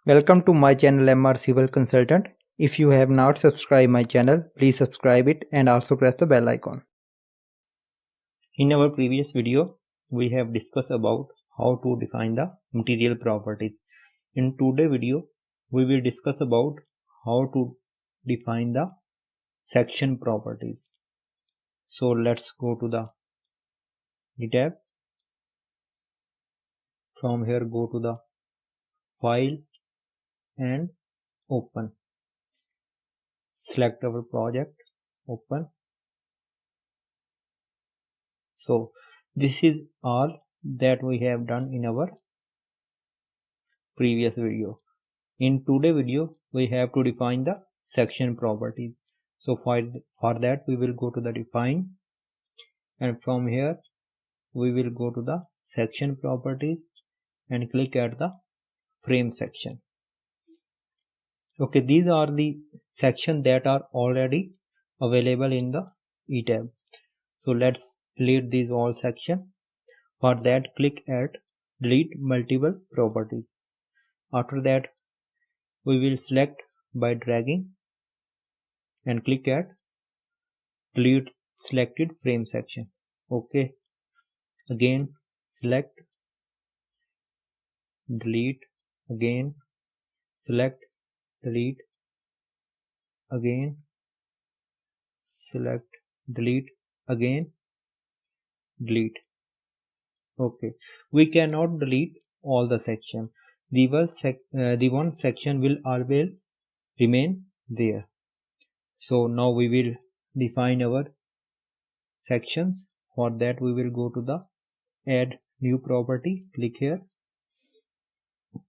Welcome to my channel MR Civil Consultant. If you have not subscribed my channel, please subscribe it and also press the bell icon. In our previous video, we have discussed about how to define the material properties. In today's video, we will discuss about how to define the section properties. So let's go to the tab. From here, go to the file and open. Select our project, open. So this is all that we have done in our previous video. In today's video, we have to define the section properties. So for that, we will go to the define, and from here we will go to the section properties and click at the frame section. Okay, these are the sections that are already available in the eTab. So let's delete these all sections. For that, click at delete multiple properties. After that, we will select by dragging and click at delete selected frame section. Okay, again select, delete, again select, delete, again select, delete, again delete. Okay, we cannot delete all the section. The one section will always remain there. So now we will define our sections. For that, we will go to the add new property, click here.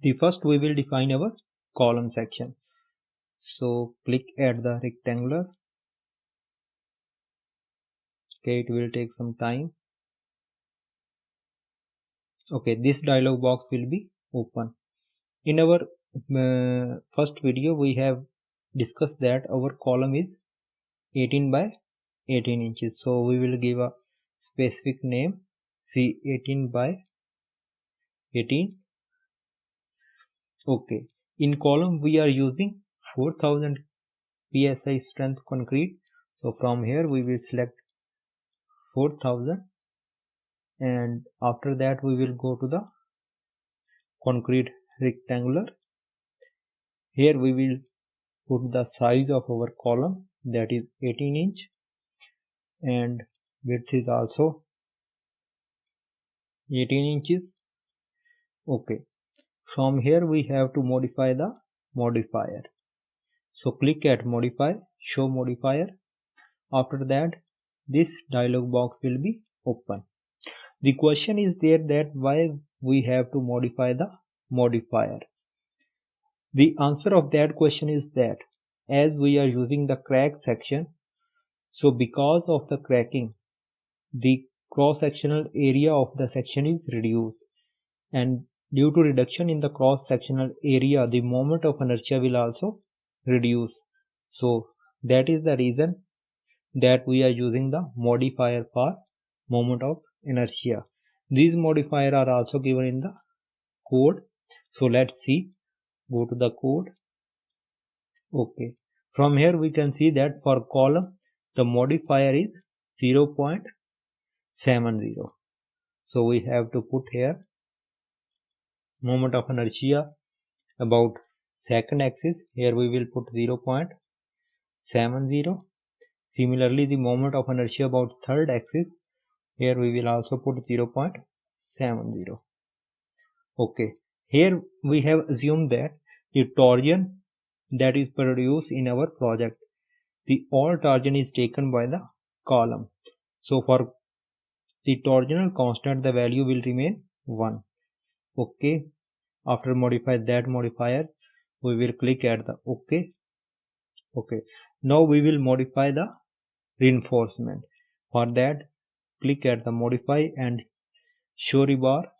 The first we will define our column section. So click at the rectangular. Okay, it will take some time. Okay, this dialog box will be open. In our first video, we have discussed that our column is 18 by 18 inches. So we will give a specific name, C 18 by 18. Okay, in column we are using 4000 psi strength concrete. So from here we will select 4000, and after that we will go to the concrete rectangular. Here we will put the size of our column, that is 18 inch, and width is also 18 inches. Okay, from here we have to modify the modifier. So click at modify, show modifier. After that, this dialog box will be open. The question is there that why we have to modify the modifier. The answer of that question is that as we are using the crack section, so because of the cracking, the cross-sectional area of the section is reduced, and due to reduction in the cross-sectional area, the moment of inertia will also reduce. So that is the reason that we are using the modifier for moment of inertia. These modifiers are also given in the code. So let's see, go to the code. Okay, from here we can see that for column the modifier is 0.70. So we have to put here moment of inertia about second axis. Here we will put 0.70. Similarly, the moment of inertia about third axis, here we will also put 0.70. Okay, here we have assumed that the torsion that is produced in our project, the all torsion is taken by the column. So for the torsional constant, the value will remain 1. Okay, after modify that modifier, we will click at the OK. Okay, now we will modify the reinforcement. For that, click at the modify and show rebar.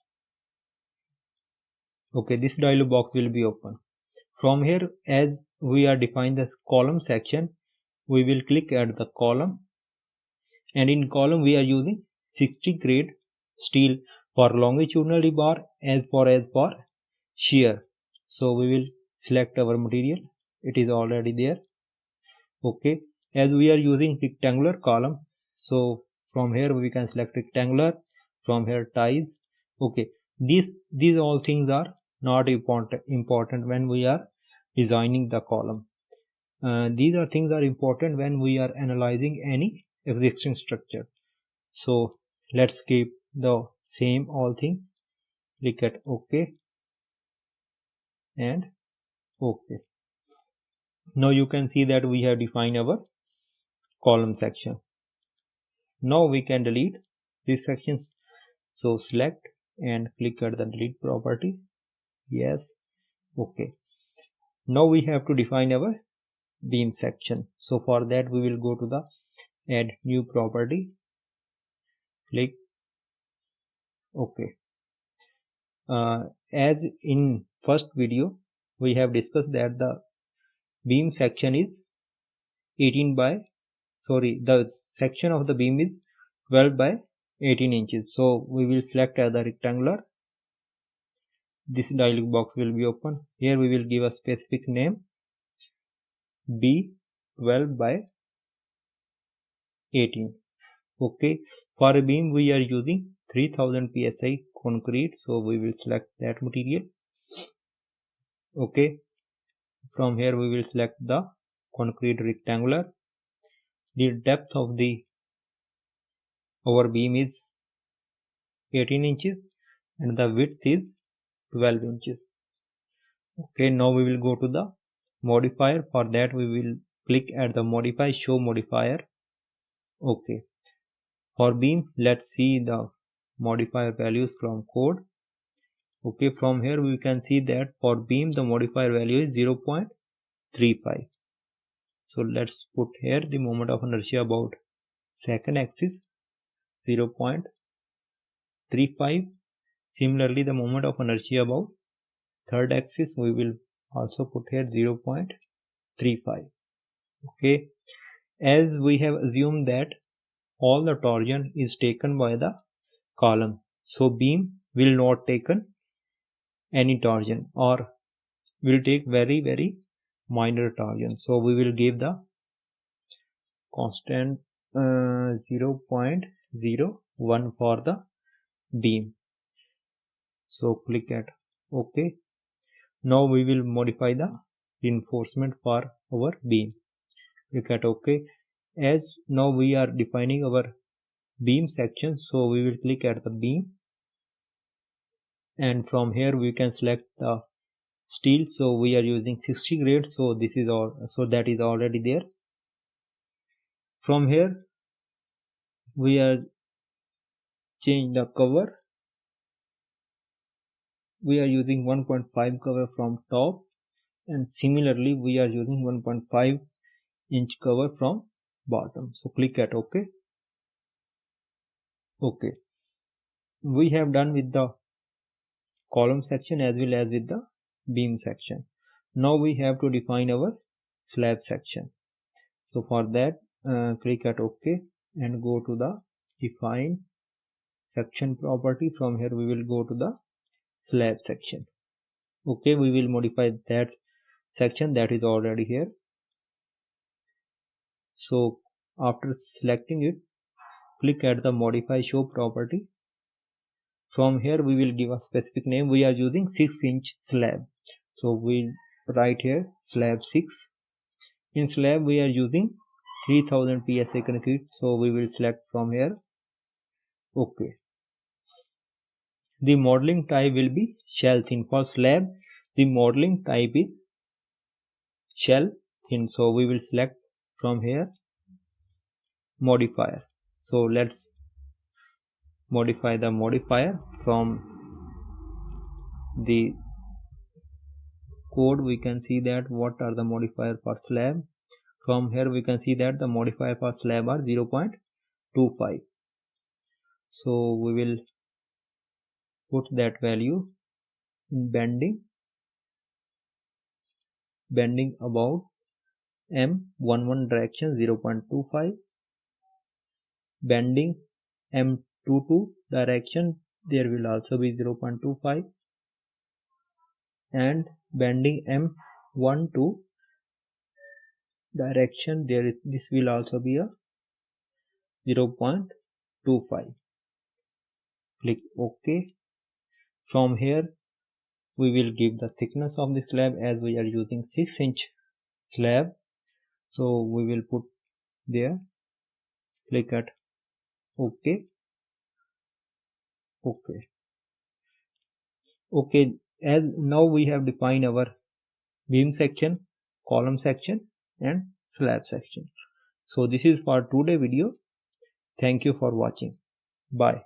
Okay, this dialog box will be open. From here, as we are defined the column section, we will click at the column, and in column we are using 60 grade steel for longitudinal rebar as for shear. So we will select our material. It is already there. Okay, as we are using rectangular column, so from here we can select rectangular, from here ties. Okay, these all things are not important when we are designing the column. These are things are important when we are analyzing any existing structure. So let's keep the same all things. Click at OK and OK. Now you can see that we have defined our column section. Now we can delete this section. So select and click at the delete property. Yes. OK. Now we have to define our beam section. So for that we will go to the add new property. Click OK. As in first video we have discussed that the beam section is the section of the beam is 12 by 18 inches. So we will select as the rectangular. This dialog box will be open. Here we will give a specific name B12 by 18. Okay, for a beam we are using 3000 psi concrete, so we will select that material. Okay, from here we will select the concrete rectangular. The depth of our beam is 18 inches and the width is 12 inches. Okay, now we will go to the modifier. For that we will click at the modify, show modifier. Okay, for beam let's see the modifier values from code. Okay, from here we can see that for beam the modifier value is 0.35. So let's put here the moment of inertia about second axis 0.35. Similarly the moment of inertia about third axis we will also put here 0.35. Okay, as we have assumed that all the torsion is taken by the column, so beam will not taken any torsion or will take very minor torsion. So we will give the constant 0.01 for the beam. So click at OK. Now we will modify the reinforcement for our beam. Click at OK. As now we are defining our beam section, so we will click at the beam and from here we can select the steel. So we are using 60 grade, so this is all, so that is already there. From here we are change the cover. We are using 1.5 cover from top and similarly we are using 1.5 inch cover from bottom. So click at OK. Okay, we have done with the column section as well as with the beam section. Now we have to define our slab section. So for that click at OK and go to the define section property. From here we will go to the slab section. Okay, we will modify that section that is already here. So after selecting it, click at the modify show property. From here we will give a specific name. We are using 6-inch slab, so we write here slab 6. In slab we are using 3000 psi concrete, so we will select from here OK. The modeling type will be shell thin. For slab the modeling type is shell thin, so we will select from here modifier. So let's modify the modifier. From the code we can see that what are the modifier for slab. From here we can see that the modifier for slab are 0.25. So we will put that value in bending about M11 direction 0.25, bending M22 direction there will also be 0.25, and bending 1 to direction, this will also be a 0.25. Click OK. From here we will give the thickness of the slab, as we are using 6-inch slab, so we will put there. Click at OK. Okay, as now we have defined our beam section, column section and slab section. So this is for today video. Thank you for watching. Bye.